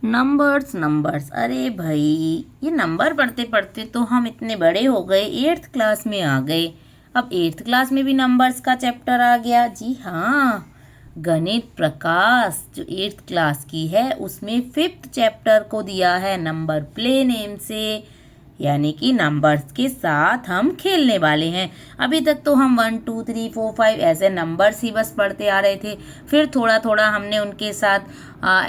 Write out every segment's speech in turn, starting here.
Numbers numbers, अरे भाई ये नंबर पढ़ते पढ़ते तो हम इतने बड़े हो गए, 8th क्लास में आ गए। अब 8th क्लास में भी नंबर्स का चैप्टर आ गया। जी हाँ, गणित प्रकाश जो 8th क्लास की है उसमें 5th चैप्टर को दिया है नंबर प्ले नेम से, यानी कि नंबर्स के साथ हम खेलने वाले हैं। अभी तक तो हम 1 2 3 4 5 ऐसे नंबर्स ही बस पढ़ते आ रहे थे। फिर थोड़ा थोड़ा हमने उनके साथ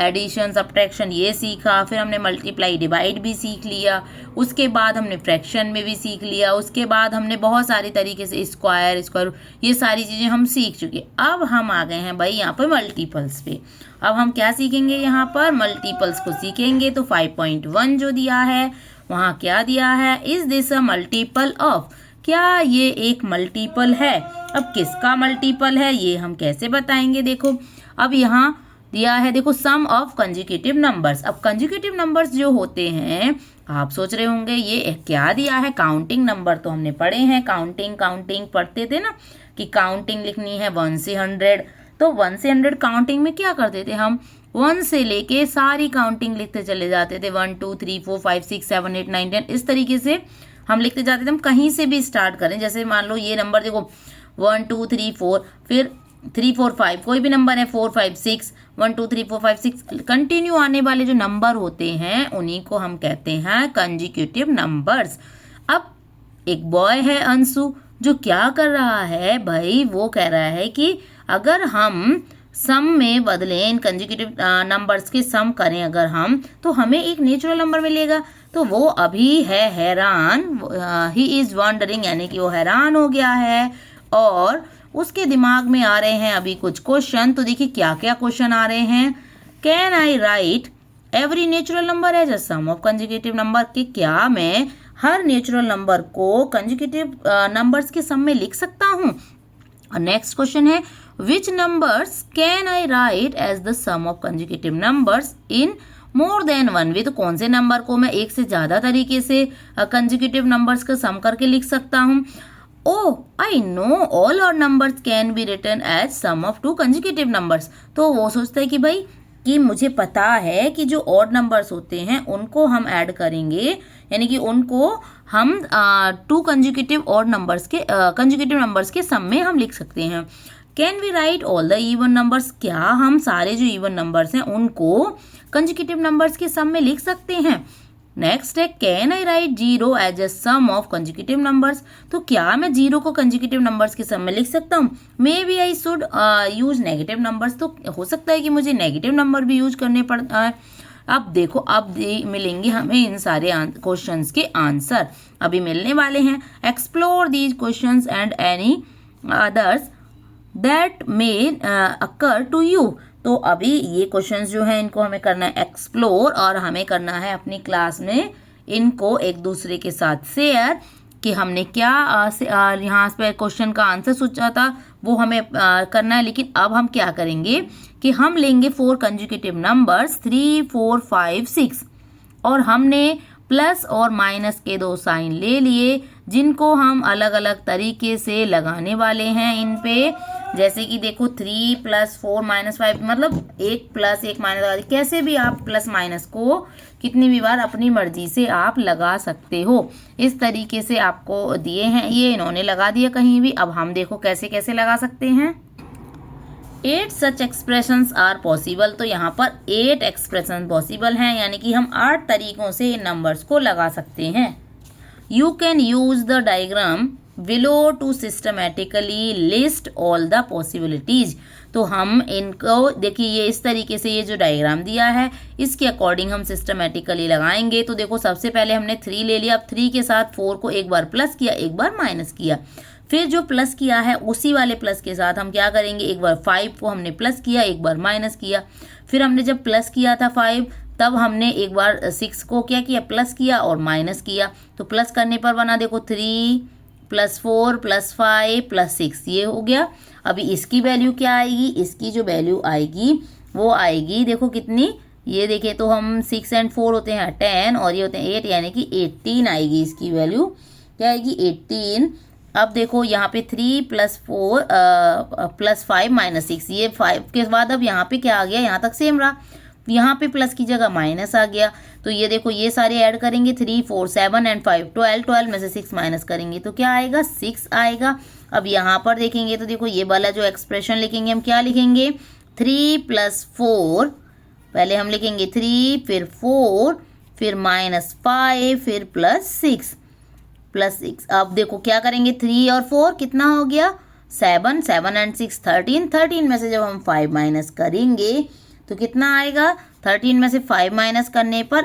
एडिशन सब्ट्रैक्शन ये सीखा, फिर हमने मल्टीप्लाई डिवाइड भी सीख लिया, उसके बाद हमने फ्रैक्शन में भी सीख लिया, उसके बाद हमने बहुत सारी तरीके से स्क्वायर स्क्वायर ये सारी चीज़ें हम सीख चुके। अब हम आ गए हैं भाई यहाँ पर मल्टीपल्स पे। अब हम क्या सीखेंगे, यहाँ पर मल्टीपल्स को सीखेंगे। तो 5.1 जो दिया है वहाँ क्या दिया है, is this a multiple of, क्या ये एक मल्टीपल है। अब किसका मल्टीपल है ये हम कैसे बताएंगे। देखो अब यहाँ दिया है, देखो सम ऑफ कंजिक्यूटिव नंबर्स। अब कंजिक्यूटिव नंबर्स जो होते हैं, आप सोच रहे होंगे ये क्या दिया है, काउंटिंग नंबर तो हमने पढ़े हैं, काउंटिंग पढ़ते थे ना कि काउंटिंग लिखनी है 1 से 100। तो 1 से 100 काउंटिंग में क्या करते थे हम, 1 से लेके सारी काउंटिंग लिखते चले जाते थे, 1 2 3 4 5 6 7 8 9 10 इस तरीके से हम लिखते जाते थे। हम कहीं से भी स्टार्ट करें, जैसे मान लो ये नंबर देखो 1 2 3 4, फिर 3 4 5 कोई भी नंबर है, 4 5 6 1 2 3 4 5 6 कंटिन्यू आने वाले जो नंबर होते हैं उन्हीं को हम कहते हैं कंजिक्यूटिव नंबर्स। अब एक बॉय है अंशु जो क्या कर रहा है भाई, वो कह रहा है कि अगर हम सम में बदलें, इन कंजिक्यूटिव नंबर्स के सम करें अगर हम, तो हमें एक नेचुरल नंबर मिलेगा। तो वो अभी है हैरान, ही इज वंडरिंग, यानी कि वो हैरान हो गया है और उसके दिमाग में आ रहे हैं अभी कुछ क्वेश्चन। तो देखिए क्या क्या क्वेश्चन आ रहे हैं। Can I write every natural number as a sum of consecutive number, कि क्या मैं हर नेचुरल नंबर को कंजिक्यूटिव नंबर्स के सम में लिख सकता हूँ। नेक्स्ट क्वेश्चन है which numbers can I write as the sum of consecutive numbers in more than one way, तो कौन से नंबर को मैं एक से ज्यादा तरीके से कंजिक्यूटिव नंबर्स का सम करके लिख सकता हूँ। Oh, I know all odd numbers can be written as sum of two consecutive numbers। तो वो सोचता है कि भाई कि मुझे पता है कि जो ऑड नंबर्स होते हैं उनको हम ऐड करेंगे, यानी कि उनको हम 2 कंजिक्यूटिव ऑड नंबर्स के कंजिक्यूटिव नंबर्स के सम में हम लिख सकते हैं। Can we write all the even numbers, क्या हम सारे जो इवन नंबर्स हैं उनको कंजिक्यूटिव नंबर्स के सम में लिख सकते हैं। नेक्स्ट है can I write 0 as a sum of consecutive numbers, तो क्या मैं 0 को कंजिक्यूटिव नंबर्स के सम में लिख सकता हूँ। Maybe I should use negative numbers, तो हो सकता है कि मुझे नेगेटिव नंबर भी यूज करने पड़ता है। अब देखो अब मिलेंगे हमें इन सारे क्वेश्चंस के आंसर अभी मिलने वाले हैं। Explore these questions and any others that may occur to you. तो अभी ये क्वेश्चंस जो हैं इनको हमें करना है एक्सप्लोर, और हमें करना है अपनी क्लास में इनको एक दूसरे के साथ शेयर कि हमने क्या यहाँ पे क्वेश्चन का आंसर सोचा था वो हमें करना है। लेकिन अब हम क्या करेंगे कि हम लेंगे 4 कंजिक्यूटिव नंबर्स 3 4 5 6 और हमने प्लस और माइनस के 2 साइन ले लिए जिनको हम अलग अलग तरीके से लगाने वाले हैं इन पे। जैसे कि देखो 3 + 4 - 5, मतलब 1 + 1 - कैसे भी आप प्लस माइनस को कितनी भी बार अपनी मर्जी से आप लगा सकते हो। इस तरीके से आपको दिए हैं, ये इन्होंने लगा दिया कहीं भी। अब हम देखो कैसे कैसे लगा सकते हैं। 8 सच एक्सप्रेशंस आर पॉसिबल, तो यहाँ पर 8 एक्सप्रेशन पॉसिबल हैं, यानी कि हम 8 तरीकों से इन नंबर्स को लगा सकते हैं। You can use the diagram below to systematically list all the possibilities. तो हम इनको देखिए ये इस तरीके से ये जो डायग्राम दिया है इसके अकॉर्डिंग हम सिस्टमेटिकली लगाएंगे। तो देखो सबसे पहले हमने 3 ले लिया, अब 3 के साथ 4 को एक बार प्लस किया एक बार माइनस किया, फिर जो प्लस किया है उसी वाले प्लस के साथ हम क्या करेंगे, एक बार 5 को हमने प्लस किया एक बार माइनस किया, फिर हमने जब प्लस किया था 5 तब हमने एक बार 6 को क्या किया, प्लस किया और माइनस किया। तो प्लस करने पर बना देखो 3 + 4 + 5 + 6 ये हो गया। अभी इसकी वैल्यू क्या आएगी, इसकी जो वैल्यू आएगी वो आएगी देखो कितनी, ये देखें तो हम 6 और 4 होते हैं 10 और ये होते हैं 8, यानी कि 18 आएगी इसकी वैल्यू, क्या आएगी 18। अब देखो यहाँ पे 3 + 4 + 5 - 6, ये 5 के बाद अब यहाँ पे क्या आ गया, यहाँ तक सेम रहा। यहाँ पे प्लस की जगह माइनस आ गया। तो ये देखो ये सारे ऐड करेंगे 3 4 7 एंड 5 12, 12 में से 6 माइनस करेंगे तो क्या आएगा 6 आएगा। अब यहाँ पर देखेंगे तो देखो ये वाला जो एक्सप्रेशन लिखेंगे हम क्या लिखेंगे 3 + 4, पहले हम लिखेंगे 3 फिर 4 फिर -5 फिर +6 +6। अब देखो क्या करेंगे 3 और 4 कितना हो गया 7, 7 एंड 6 13, 13 में से जब हम 5 माइनस करेंगे तो कितना आएगा 13 में से 5 माइनस करने पर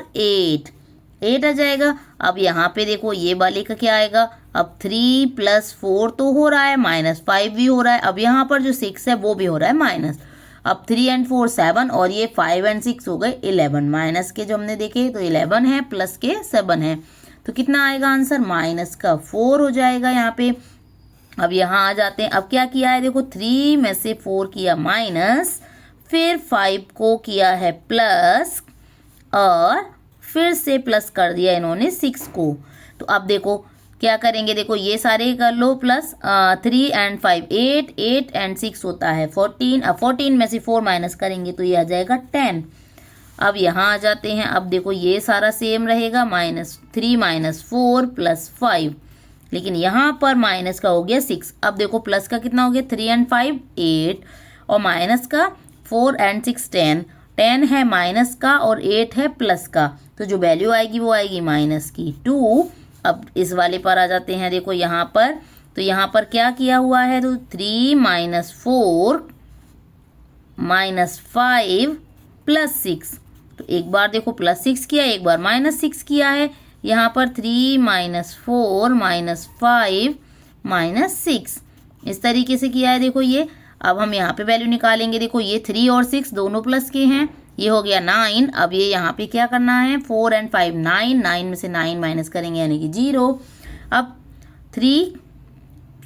8 आ जाएगा। अब यहाँ पे देखो ये वाले का क्या आएगा, अब 3 + 4 तो हो रहा है -5 भी हो रहा है, अब यहाँ पर जो 6 है वो भी हो रहा है माइनस। अब 3 एंड 4 7 और ये 5 एंड 6 हो गए 11, माइनस के जो हमने देखे तो 11 है प्लस के 7 है, तो कितना आएगा आंसर -4 हो जाएगा यहाँ पे। अब यहाँ आ जाते हैं, अब क्या किया है देखो 3 में से 4 किया माइनस, फिर 5 को किया है प्लस और फिर से प्लस कर दिया इन्होंने 6 को। तो अब देखो क्या करेंगे, देखो ये सारे कर लो प्लस 3 एंड 5 8, 8 एंड 6 होता है 14। अब 14 में से 4 माइनस करेंगे तो ये आ जाएगा 10। अब यहाँ आ जाते हैं, अब देखो ये सारा सेम रहेगा -3 - 4 + 5, लेकिन यहाँ पर माइनस का हो गया 6। अब देखो प्लस का कितना हो गया 3 एंड 5 8 और माइनस का 4 एंड 6 10, 10 है माइनस का और 8 है प्लस का, तो जो वैल्यू आएगी वो आएगी माइनस की 2। अब इस वाले पर आ जाते हैं, देखो यहाँ पर, तो यहाँ पर क्या किया हुआ है तो 3 - 4 -5 + 6, तो एक बार देखो +6 किया एक बार -6 किया है, यहाँ पर 3 - 4 -5 -6 इस तरीके से किया है देखो ये। अब हम यहाँ पे वैल्यू निकालेंगे, देखो ये 3 और 6 दोनों प्लस के हैं, ये हो गया 9। अब ये यहाँ पे क्या करना है 4 एंड 5 9, 9 में से 9 माइनस करेंगे यानी कि 0। अब 3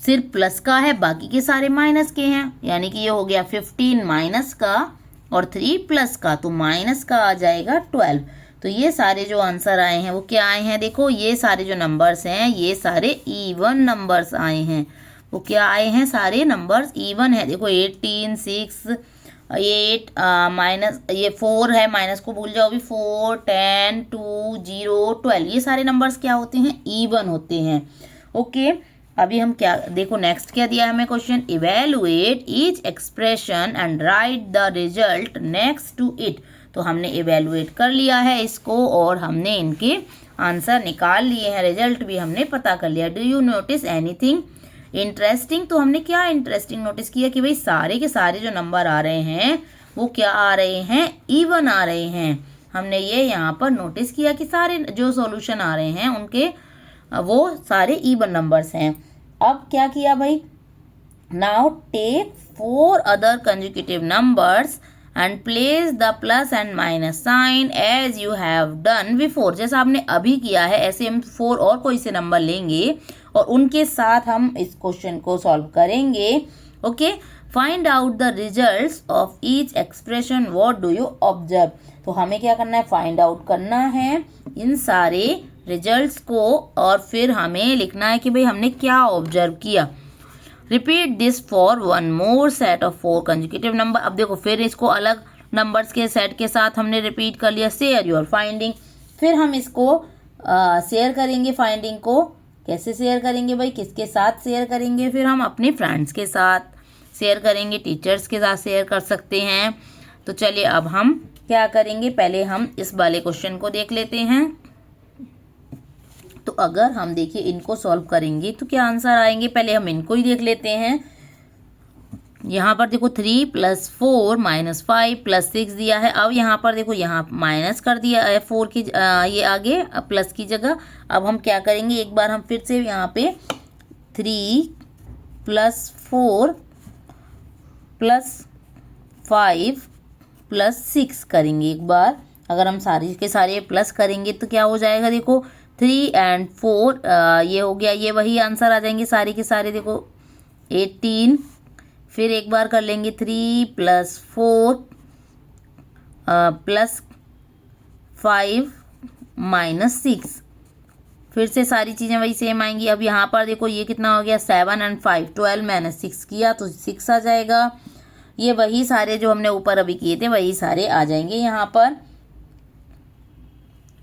सिर्फ प्लस का है, बाकी के सारे माइनस के हैं, यानी कि ये हो गया 15 माइनस का और 3 प्लस का, तो माइनस का आ जाएगा 12। तो ये सारे जो आंसर आए हैं वो क्या आए हैं, देखो ये सारे जो नंबर्स हैं ये सारे इवन नंबर्स आए हैं। वो क्या आए हैं, सारे नंबर्स इवन है। देखो 18 6 8 माइनस ये 4 है, माइनस को भूल जाओ भी, 4 10 2 0 12, ये सारे नंबर्स क्या होते हैं इवन होते हैं। ओके, अभी हम क्या देखो नेक्स्ट क्या दिया है हमें question, evaluate each expression and write the result next to it. तो हमने इवेलुएट कर लिया है इसको और हमने इनके आंसर निकाल लिए हैं, रिजल्ट भी हमने पता कर लिया। Do you notice anything interesting? तो हमने क्या इंटरेस्टिंग नोटिस किया कि भाई सारे के सारे जो नंबर आ रहे हैं वो क्या आ रहे हैं, इवन आ रहे हैं। हमने ये यहाँ पर नोटिस किया कि सारे जो सॉल्यूशन आ रहे हैं उनके वो सारे इवन नंबर्स हैं। अब क्या किया भाई, now take 4 other consecutive numbers and place the plus and minus sign as you have done before. जैसा आपने अभी किया है ऐसे हम 4 और कोई से नंबर लेंगे और उनके साथ हम इस क्वेश्चन को सॉल्व करेंगे। Okay, find out the results of each expression, what do you observe. तो हमें क्या करना है, फाइंड आउट करना है इन सारे रिजल्ट्स को और फिर हमें लिखना है कि भाई हमने क्या ऑब्जर्व किया। Repeat this for one more set of 4 consecutive number. अब देखो फिर इसको अलग नंबर्स के सेट के साथ हमने रिपीट कर लिया। शेयर योर फाइंडिंग, फिर हम इसको शेयर करेंगे फाइंडिंग को। कैसे शेयर करेंगे भाई, किसके साथ शेयर करेंगे, फिर हम अपने फ्रेंड्स के साथ शेयर करेंगे, टीचर्स के साथ शेयर कर सकते हैं। तो चलिए अब हम क्या करेंगे, पहले हम इस वाले क्वेश्चन को देख लेते हैं। तो अगर हम देखिए इनको सॉल्व करेंगे तो क्या आंसर आएंगे, पहले हम इनको ही देख लेते हैं। यहाँ पर देखो 3 + 4 -5 + 6 दिया है। अब यहाँ पर देखो यहाँ माइनस कर दिया है 4 की ये आगे प्लस की जगह। अब हम क्या करेंगे, एक बार हम फिर से यहाँ पे 3 + 4 + 5 + 6 करेंगे एक बार। अगर हम सारे के सारे प्लस करेंगे तो क्या हो जाएगा, देखो 3 एंड 4 ये हो गया, ये वही आंसर आ जाएंगे सारे के सारे। देखो 18, फिर एक बार कर लेंगे 3 + 4 + 5 - 6, फिर से सारी चीज़ें वही सेम आएंगी। अब यहाँ पर देखो ये कितना हो गया 7 एंड 5 12 - 6 किया तो 6 आ जाएगा। ये वही सारे जो हमने ऊपर अभी किए थे वही सारे आ जाएंगे यहाँ पर।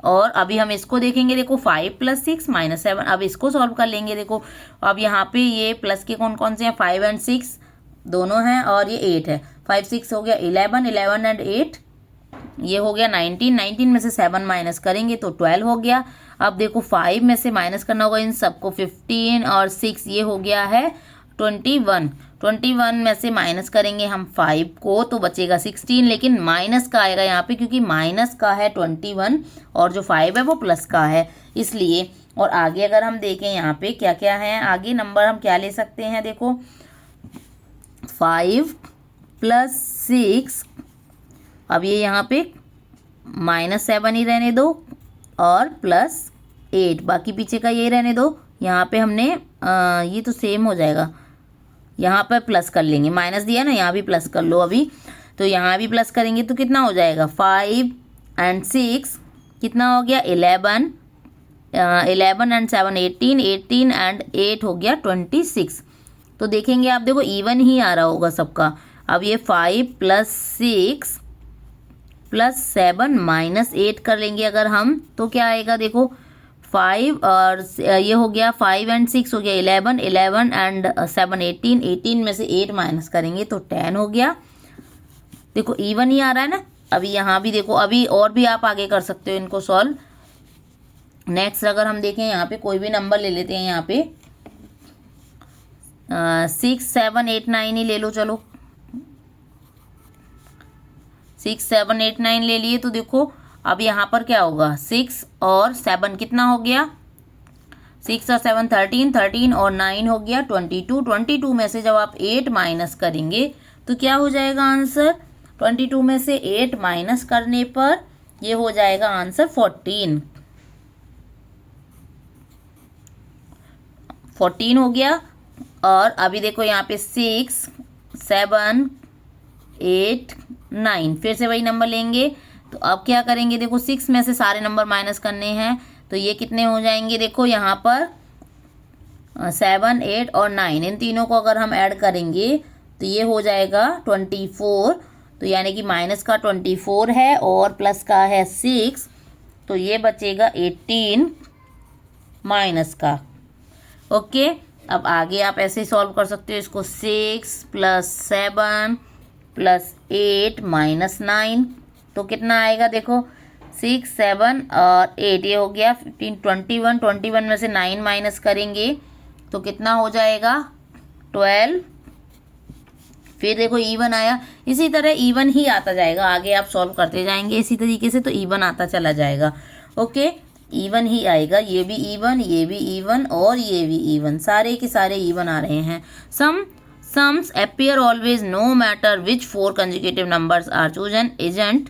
और अभी हम इसको देखेंगे, देखो 5 + 6 - 7। अब इसको सॉल्व कर लेंगे। देखो अब यहाँ पे ये प्लस के कौन कौन से हैं, 5 और 6 दोनों हैं, और ये 8 है। 5 6 हो गया 11, 11 और 8 ये हो गया 19, 19 में से 7 माइनस करेंगे तो 12 हो गया। अब देखो 5 में से माइनस करना होगा इन सबको, 15 और 6 ये हो गया है 21। 21 में से माइनस करेंगे हम 5 को तो बचेगा 16, लेकिन माइनस का आएगा यहाँ पे क्योंकि माइनस का है 21 और जो 5 है वो प्लस का है इसलिए। और आगे अगर हम देखें यहाँ पे क्या क्या है, आगे नंबर हम क्या ले सकते हैं, देखो 5 + 6, अब ये यहाँ पे -7 ही रहने दो और +8, बाकी पीछे का ये रहने दो। यहाँ पे हमने ये तो सेम हो जाएगा, यहाँ पर प्लस कर लेंगे, माइनस दिया ना, यहाँ भी प्लस कर लो अभी। तो यहाँ भी प्लस करेंगे तो कितना हो जाएगा, 5 और 6 कितना हो गया 11, 11 और 7 18, 18 और 8 हो गया 26। तो देखेंगे आप, देखो इवन ही आ रहा होगा सबका। अब ये 5 + 6 + 7 - 8 कर लेंगे अगर हम तो क्या आएगा, देखो 5 और ये हो गया 5 और 6 हो गया 11, 11 और 7 18, 18 में से 8 माइनस करेंगे तो 10 हो गया। देखो इवन ही आ रहा है ना। अभी यहाँ भी देखो, अभी और भी आप आगे कर सकते हो इनको सॉल्व। नेक्स्ट अगर हम देखें यहाँ पे कोई भी नंबर ले लेते हैं, यहाँ पे 6 7 8 9 ही ले लो, चलो 6 7 8 9 ले लिए। तो देखो अब यहाँ पर क्या होगा, 6 और 7 कितना हो गया, 6 और 7 13, 13 और 9 हो गया 22। 22 में से जब आप 8 माइनस करेंगे तो क्या हो जाएगा आंसर, 22 में से 8 माइनस करने पर ये हो जाएगा आंसर 14 हो गया। और अभी देखो यहाँ पे 6 7 8 9 फिर से वही नंबर लेंगे। तो अब क्या करेंगे, देखो 6 में से सारे नंबर माइनस करने हैं तो ये कितने हो जाएंगे, देखो यहाँ पर 7 8 और 9 इन तीनों को अगर हम ऐड करेंगे तो ये हो जाएगा 24। तो यानी कि माइनस का 24 है और प्लस का है 6, तो ये बचेगा 18 माइनस का। ओके, अब आगे आप ऐसे सॉल्व कर सकते हो इसको, 6 + 7 + 8 - 9 तो कितना आएगा, देखो 6 7 और 8 ये हो गया 15 21, 21 में से 9 माइनस करेंगे तो कितना हो जाएगा 12। फिर देखो इवन आया, इसी तरह इवन ही आता जाएगा, आगे आप सॉल्व करते जाएंगे इसी तरीके से तो इवन आता चला जाएगा। ओके, इवन ही आएगा, ये भी इवन, ये भी इवन और ये भी इवन, सारे के सारे इवन आ रहे हैं। Sums appear always no matter which 4 consecutive numbers are chosen, isn't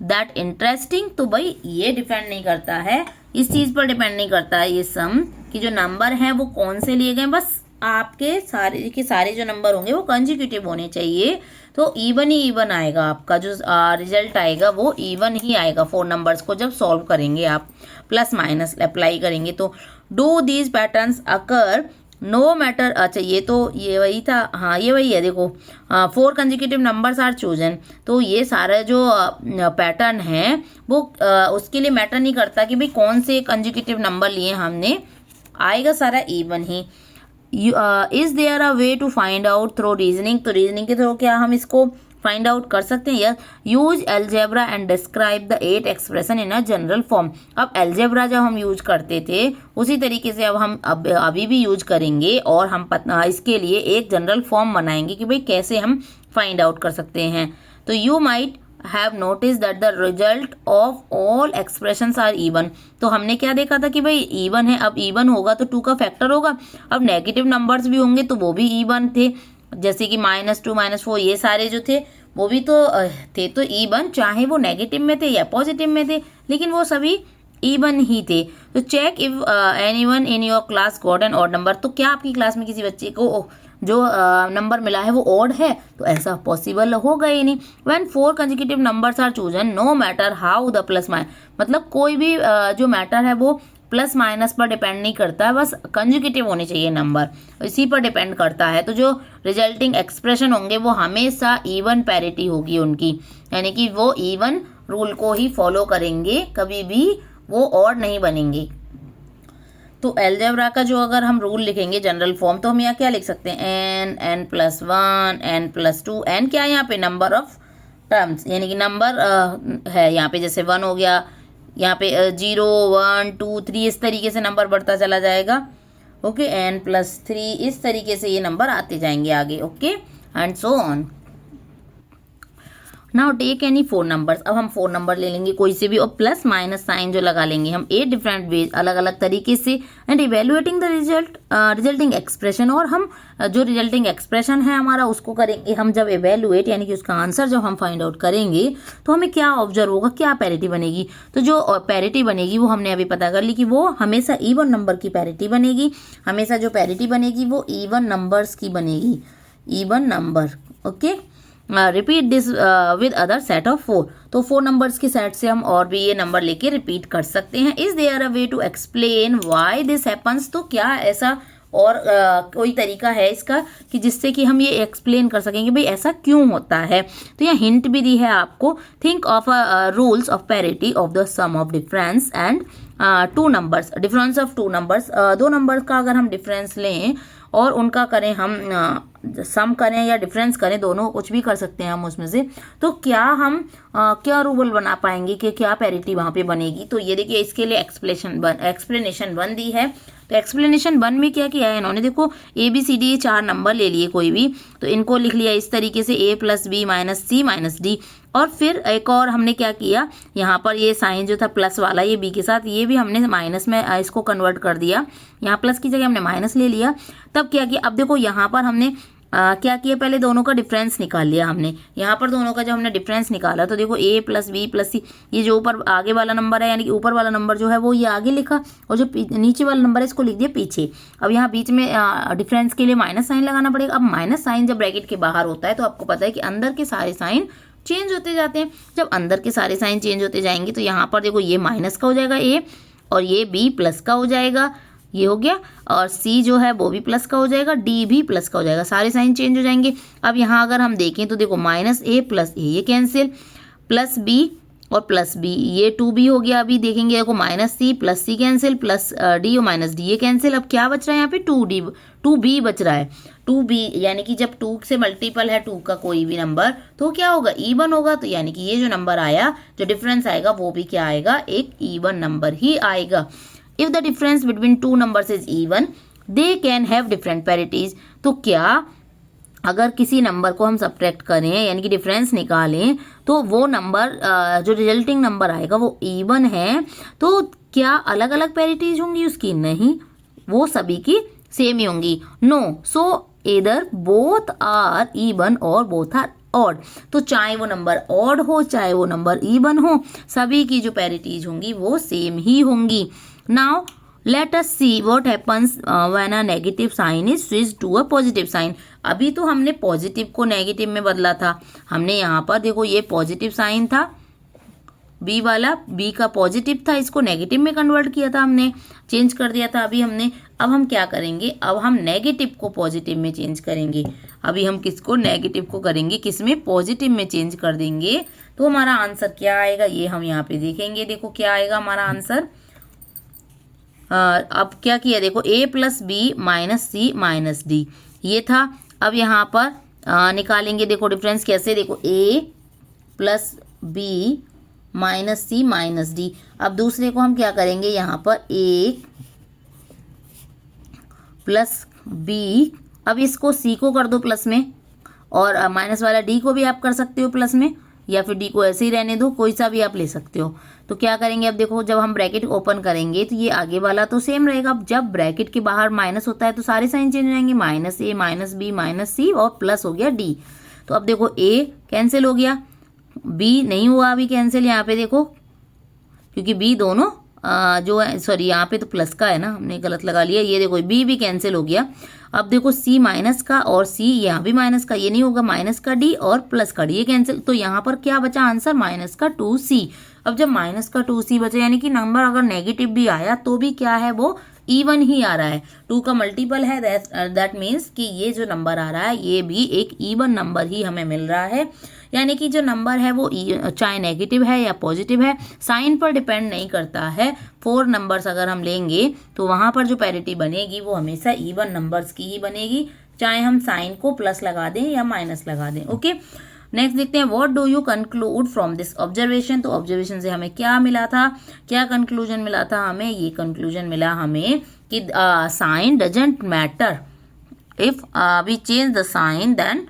that interesting। तो भाई ये डिपेंड नहीं करता है, इस चीज़ पर डिपेंड नहीं करता है ये सम कि जो नंबर हैं वो कौन से लिए गए, बस आपके सारे के सारे जो नंबर होंगे वो कंजिक्यूटिव होने चाहिए। तो इवन ही इवन आएगा, आपका जो रिजल्ट आएगा वो इवन ही आएगा 4 नंबर्स को जब सॉल्व करेंगे आप, प्लस माइनस अप्लाई करेंगे तो। Do these patterns occur no matter, अच्छा ये वही था, हाँ ये वही है, देखो 4 कंजिक्यूटिव नंबर्स आर चूजन। तो ये सारा जो पैटर्न है वो उसके लिए मैटर नहीं करता कि भाई कौन से कंजिक्यूटिव नंबर लिए हमने, आएगा सारा इवन ही। Is there a way to find out through reasoning, तो रीजनिंग के थ्रू क्या हम इसको फाइंड आउट कर सकते हैं। Yes, use algebra and describe the 8 expression in a general form. अब एल्जेब्रा जब हम यूज करते थे उसी तरीके से अब हम अभी भी यूज करेंगे और हम इसके लिए एक जनरल फॉर्म बनाएंगे कि भाई कैसे हम फाइंड आउट कर सकते हैं। तो you might have notice that the result of all expressions are even. तो हमने क्या देखा था कि भाई इवन है, अब इवन होगा तो 2 का फैक्टर होगा, अब नेगेटिव नंबर्स भी होंगे तो वो भी इवन थे, जैसे कि -2 -4 ये सारे जो थे वो भी तो थे तो इवन, चाहे वो नेगेटिव में थे या पॉजिटिव में थे लेकिन वो सभी इवन ही थे। तो check if anyone in your class got an odd number. तो क्या आपकी क्लास में किसी बच्चे को जो नंबर मिला है वो ऑड है, तो ऐसा पॉसिबल होगा ही नहीं। When 4 consecutive numbers are chosen no matter how the plus minus, मतलब कोई भी जो मैटर है वो प्लस माइनस पर डिपेंड नहीं करता है, बस कंजुगेटिव होने चाहिए नंबर, इसी पर डिपेंड करता है। तो जो रिजल्टिंग एक्सप्रेशन होंगे वो हमेशा इवन पैरिटी होगी उनकी, यानी कि वो इवन रूल को ही फॉलो करेंगे, कभी भी वो ऑड नहीं बनेंगे। तो अलजेब्रा का जो अगर हम रूल लिखेंगे जनरल फॉर्म, तो हम यहाँ क्या लिख सकते हैं, n, n plus one, n plus two, n क्या है यहाँ पे नंबर ऑफ टर्म्स, यानी कि नंबर है यहाँ पे, जैसे 1 हो गया, यहाँ पे 0 1 2 3 इस तरीके से नंबर बढ़ता चला जाएगा। ओके, एन प्लस 3 इस तरीके से ये नंबर आते जाएंगे आगे। Okay, and so on. Now take any 4 numbers, अब हम 4 नंबर ले लेंगे कोई से भी, और प्लस माइनस साइन जो लगा लेंगे हम 8 डिफरेंट वेज, अलग अलग तरीके से, and evaluating the resulting expression, और हम जो रिजल्टिंग एक्सप्रेशन है हमारा उसको करेंगे हम जब इवेल्युएट, यानी कि उसका आंसर जब हम फाइंड आउट करेंगे तो हमें क्या ऑब्जर्व होगा, क्या पैरिटी बनेगी। तो जो पैरिटी बनेगी वो हमने अभी पता कर ली कि वो हमेशा इवन नंबर की पैरिटी बनेगी, हमेशा जो पैरिटी बनेगी वो इवन नंबर्स की बनेगी, even number. Okay, repeat this with other set of 4, तो 4 नंबर्स के सेट से हम और भी ये नंबर लेके रिपीट कर सकते हैं। Is there a way to explain why this happens, तो क्या ऐसा और कोई तरीका है इसका कि जिससे कि हम ये एक्सप्लेन कर सकेंगे भाई ऐसा क्यों होता है। तो यहाँ हिंट भी दी है आपको, think of rules of parity of the sum of difference and 2 numbers, difference of 2 numbers, 2 numbers का अगर हम डिफरेंस लें और उनका करें हम सम करें या डिफरेंस करें, दोनों कुछ भी कर सकते हैं हम उसमें से, तो क्या हम क्या रूल बना पाएंगे कि क्या पैरिटी वहाँ पे बनेगी। तो ये देखिए इसके लिए एक्सप्लेनेशन 1 दी है। तो एक्सप्लेनेशन 1 में क्या किया है इन्होंने, देखो ए बी सी डी ये 4 नंबर ले लिए कोई भी, तो इनको लिख लिया इस तरीके से ए plus B minus C minus D, और फिर एक और हमने क्या किया, यहाँ पर ये साइन जो था प्लस वाला ये बी के साथ, ये भी हमने माइनस में इसको कन्वर्ट कर दिया, यहाँ प्लस की जगह हमने माइनस ले लिया। तब क्या किया, अब देखो यहाँ पर हमने क्या किया, पहले दोनों का डिफरेंस निकाल लिया हमने, यहाँ पर दोनों का जब हमने डिफरेंस निकाला तो देखो ए प्लस बी प्लस सी, ये जो ऊपर आगे वाला नंबर है यानी कि ऊपर वाला नंबर जो है वो ये आगे लिखा, और जो नीचे वाला नंबर है इसको लिख दिया पीछे। अब यहाँ बीच में डिफरेंस के लिए माइनस साइन लगाना पड़ेगा। अब माइनस साइन जब ब्रैकेट के बाहर होता है तो आपको पता है कि अंदर के सारे साइन चेंज होते जाते हैं। जब अंदर के सारे साइन चेंज होते जाएंगे तो यहाँ पर देखो ये माइनस का हो जाएगा ए, और ये बी प्लस का हो जाएगा, ये हो गया, और सी जो है वो भी प्लस का हो जाएगा, डी भी प्लस का हो जाएगा, सारे साइन चेंज हो जाएंगे। अब यहाँ अगर हम देखें तो देखो माइनस ए प्लस ए ये कैंसिल, प्लस बी और प्लस बी ये 2b हो गया। अभी देखेंगे देखो माइनस सी प्लस सी कैंसिल, प्लस डी और माइनस डी ये कैंसिल। अब क्या बच रहा है यहाँ पे 2b बच रहा है। 2b यानी कि जब 2 से मल्टीपल है 2 का कोई भी नंबर तो क्या होगा, इवन होगा। तो यानी कि ये जो नंबर आया, जो डिफरेंस आएगा वो भी क्या आएगा, एक इवन नंबर ही आएगा। If the difference between 2 numbers is even they can have different parities. तो क्या अगर किसी नंबर को हम सब्ट्रैक्ट करें यानी कि डिफरेंस निकालें तो वो नंबर जो रिजल्टिंग नंबर आएगा वो इवन है, तो क्या अलग अलग पैरिटीज होंगी उसकी? नहीं, वो सभी की सेम ही होंगी। नो, सो इधर बोथ आर इवन और बोथ आर ऑड। तो चाहे वो नंबर ऑड हो चाहे वो नंबर इवन हो, सभी की जो पैरिटीज होंगी वो सेम ही होंगी। Now let us see what happens when a negative sign is switched to a positive sign. अभी तो हमने पॉजिटिव को नेगेटिव में बदला था। हमने यहाँ पर देखो ये पॉजिटिव साइन था बी वाला, बी का पॉजिटिव था, इसको नेगेटिव में कन्वर्ट किया था हमने, चेंज कर दिया था अभी हमने। अब हम क्या करेंगे, अब हम नेगेटिव को पॉजिटिव में चेंज करेंगे। अभी हम किसको, नेगेटिव को करेंगे किसमें, पॉजिटिव में चेंज कर देंगे। तो हमारा आंसर क्या आएगा ये हम यहाँ पे देखेंगे। देखो क्या आएगा हमारा आंसर। अब क्या किया देखो, a plus B minus C minus D ये था। अब यहाँ पर निकालेंगे देखो डिफरेंस कैसे, देखो a plus B minus C minus D. अब दूसरे को हम क्या करेंगे, यहाँ पर a प्लस बी, अब इसको c को कर दो प्लस में, और माइनस वाला d को भी आप कर सकते हो प्लस में, या फिर d को ऐसे ही रहने दो, कोई सा भी आप ले सकते हो। तो क्या करेंगे, अब देखो जब हम ब्रैकेट ओपन करेंगे तो ये आगे वाला तो सेम रहेगा। अब जब ब्रैकेट के बाहर माइनस होता है तो सारे साइन चेंज हो जाएंगे, माइनस ए माइनस बी माइनस सी और प्लस हो गया डी। तो अब देखो a कैंसिल हो गया, b नहीं हुआ अभी कैंसिल यहाँ पे देखो, क्योंकि b दोनों जो है, सॉरी यहाँ पे तो प्लस का है ना, हमने गलत लगा लिया। ये देखो b भी कैंसिल हो गया। अब देखो c माइनस का और c यहाँ भी माइनस का, ये नहीं होगा, माइनस का d और प्लस का d ये कैंसिल। तो यहाँ पर क्या बचा आंसर, माइनस का 2c। अब जब माइनस का 2c बचे, यानी कि नंबर अगर नेगेटिव भी आया तो भी क्या है, वो इवन ही आ रहा है, 2 का मल्टीपल है, दैट मीन्स कि ये जो नंबर आ रहा है ये भी एक इवन नंबर ही हमें मिल रहा है। यानी कि जो नंबर है वो चाहे नेगेटिव है या पॉजिटिव है, साइन पर डिपेंड नहीं करता है। 4 नंबर्स अगर हम लेंगे तो वहाँ पर जो पैरिटी बनेगी वो हमेशा इवन नंबर्स की ही बनेगी, चाहे हम साइन को प्लस लगा दें या माइनस लगा दें। ओके, नेक्स्ट देखते हैं, what do you conclude from this observation. तो ऑब्जर्वेशन से हमें क्या मिला था, क्या कंक्लूजन मिला था हमें, ये कंक्लूजन मिला हमें कि sign doesn't matter, if we change the sign then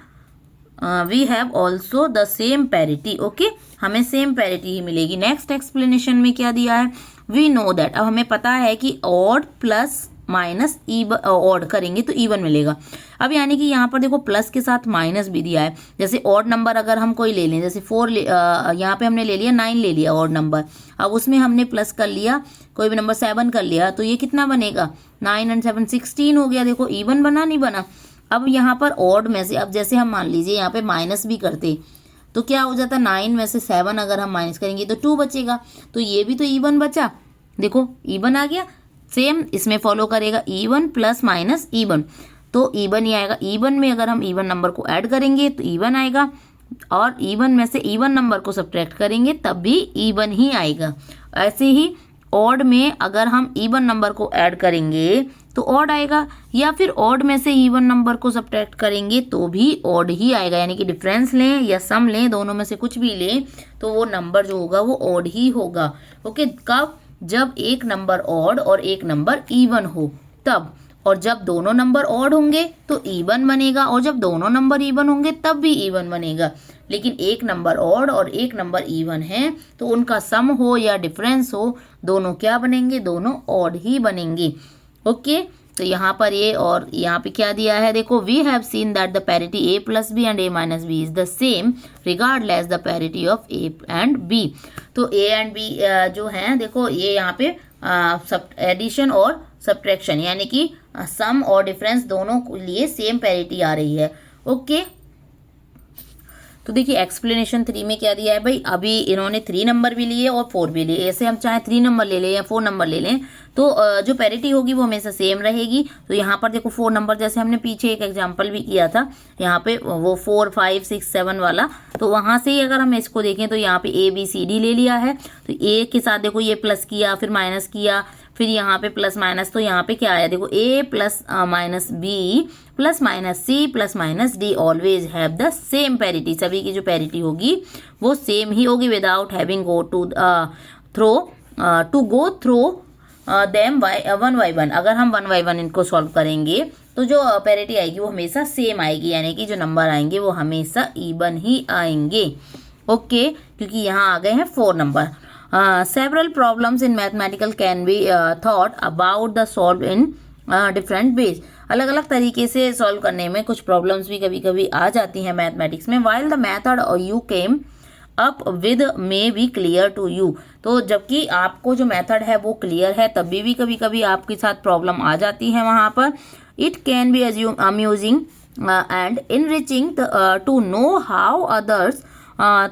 we have also the same parity. Okay, हमें सेम पैरिटी ही मिलेगी। नेक्स्ट एक्सप्लेनेशन में क्या दिया है, वी नो दैट, अब हमें पता है कि ऑड प्लस माइनस ऑड करेंगे तो इवन मिलेगा। अब यानी कि यहाँ पर देखो प्लस के साथ माइनस भी दिया है। जैसे ऑड नंबर अगर हम कोई ले लें, जैसे 4 यहाँ पे हमने ले लिया 9 ले लिया ऑड नंबर, अब उसमें हमने प्लस कर लिया कोई भी नंबर 7 कर लिया, तो ये कितना बनेगा, 9 और 7 16 हो गया। देखो इवन बना नहीं बना। अब यहाँ पर ऑड में से, अब जैसे हम मान लीजिए यहाँ पे माइनस भी करते तो क्या हो जाता, 9 में से 7 अगर हम माइनस करेंगे तो 2 बचेगा, तो ये भी तो इवन बचा। देखो इवन आ गया, सेम इसमें फॉलो करेगा, इवन प्लस माइनस इवन, तो इवन ही आएगा। इवन में अगर हम इवन नंबर को ऐड करेंगे तो इवन आएगा, और इवन में से इवन नंबर को सब्ट्रैक्ट करेंगे तब भी इवन ही आएगा। ऐसे ही ऑड में अगर हम इवन नंबर को ऐड करेंगे तो ऑड आएगा, या फिर ऑड में से इवन नंबर को सब्ट्रैक्ट करेंगे तो भी ऑड ही आएगा। यानी कि डिफरेंस लें या सम लें, दोनों में से कुछ भी लें तो वो नंबर जो होगा वो ऑड ही होगा। ओके, कब, जब एक नंबर ऑड और एक नंबर इवन हो तब, और जब दोनों नंबर ऑड होंगे तो इवन बनेगा, और जब दोनों नंबर इवन होंगे तब भी इवन बनेगा। लेकिन एक नंबर ऑड और एक नंबर इवन है तो उनका सम हो या डिफरेंस हो, दोनों क्या बनेंगे, दोनों ऑड ही बनेंगे। ओके, तो यहाँ पर ये, और यहाँ पे क्या दिया है, देखो we have seen that the parity a plus B and a minus B is the same regardless the parity of a and b। तो a एंड b जो है, देखो ये यहाँ पे एडिशन और सब्ट्रैक्शन, यानी कि सम और डिफरेंस दोनों के लिए सेम पैरिटी आ रही है। ओके, तो देखिए एक्सप्लेनेशन 3 में क्या दिया है भाई, अभी इन्होंने 3 नंबर भी लिए और 4 भी लिए, ऐसे हम चाहे 3 नंबर ले लें या 4 नंबर ले लें तो जो पैरिटी होगी वो हमेशा सेम रहेगी। तो यहाँ पर देखो 4 नंबर, जैसे हमने पीछे एक एग्जांपल भी किया था, यहाँ पे वो 4 5 6 7 वाला, तो वहाँ से ही अगर हम इसको देखें तो यहाँ पे ABCD ले लिया है, तो A के साथ देखो ये प्लस किया, फिर माइनस किया, फिर यहाँ पे प्लस माइनस, तो यहाँ पे क्या आया, देखो A plus minus B plus minus C plus minus D always have the same parity. सभी की जो पैरिटी होगी वो सेम ही होगी, without having go through them one by one. अगर हम 1 बाई 1 इनको सॉल्व करेंगे तो जो पैरिटी आएगी वो हमेशा सेम आएगी, यानी कि जो नंबर आएंगे वो हमेशा इवन ही आएंगे। ओके, क्योंकि यहाँ आ गए हैं 4 number. Several problems in mathematical can be thought about the solved in different ways। अलग अलग तरीके से सॉल्व करने में कुछ प्रॉब्लम्स भी कभी कभी आ जाती हैं मैथमेटिक्स में। while the method you came up with may be clear to you। तो जबकि आपको जो मेथड है वो क्लियर है, तभी भी कभी कभी आपके साथ प्रॉब्लम आ जाती है वहाँ पर। It can be amusing and enriching to know how others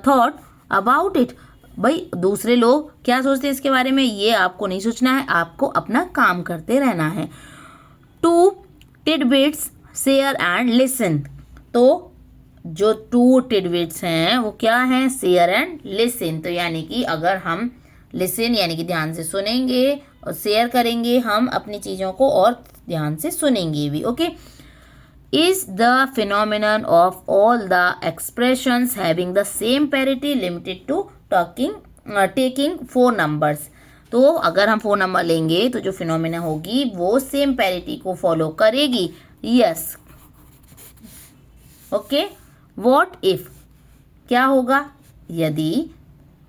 thought about it। भाई दूसरे लोग क्या सोचते हैं इसके बारे में, ये आपको नहीं सोचना है, आपको अपना काम करते रहना है। 2 tidbits शेयर एंड लिसन। तो जो 2 tidbits हैं वो क्या हैं, शेयर एंड लिसन। तो यानी कि अगर हम लिसन यानी कि ध्यान से सुनेंगे और शेयर करेंगे हम अपनी चीज़ों को और ध्यान से सुनेंगे भी। Okay, is the phenomenon of all the expressions having the same parity limited to taking 4 numbers। तो अगर हम 4 नंबर लेंगे तो जो फिनोमिना होगी वो सेम पैरिटी को फॉलो करेगी। यस, ओके, व्हाट इफ, क्या होगा यदि,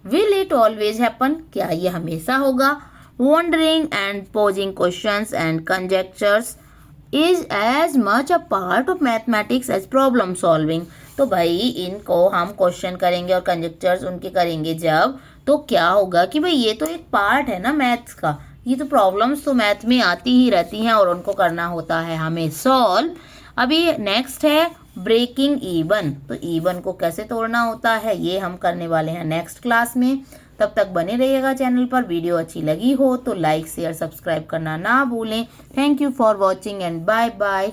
विल इट ऑलवेज हैपन, क्या ये हमेशा होगा, wondering and posing questions and conjectures is as much a part of mathematics as problem solving. तो भाई इनको हम क्वेश्चन करेंगे और कंजेक्चर्स उनके करेंगे जब, तो क्या होगा कि भाई ये तो एक पार्ट है ना मैथ्स का, ये तो प्रॉब्लम्स तो मैथ में आती ही रहती हैं और उनको करना होता है हमें सॉल्व। अभी नेक्स्ट है ब्रेकिंग इवन, तो इवन को कैसे तोड़ना होता है ये हम करने वाले हैं नेक्स्ट क्लास में। तब तक बने रहिएगा चैनल पर। वीडियो अच्छी लगी हो तो लाइक शेयर सब्सक्राइब करना ना भूलें। Thank you for watching and bye bye.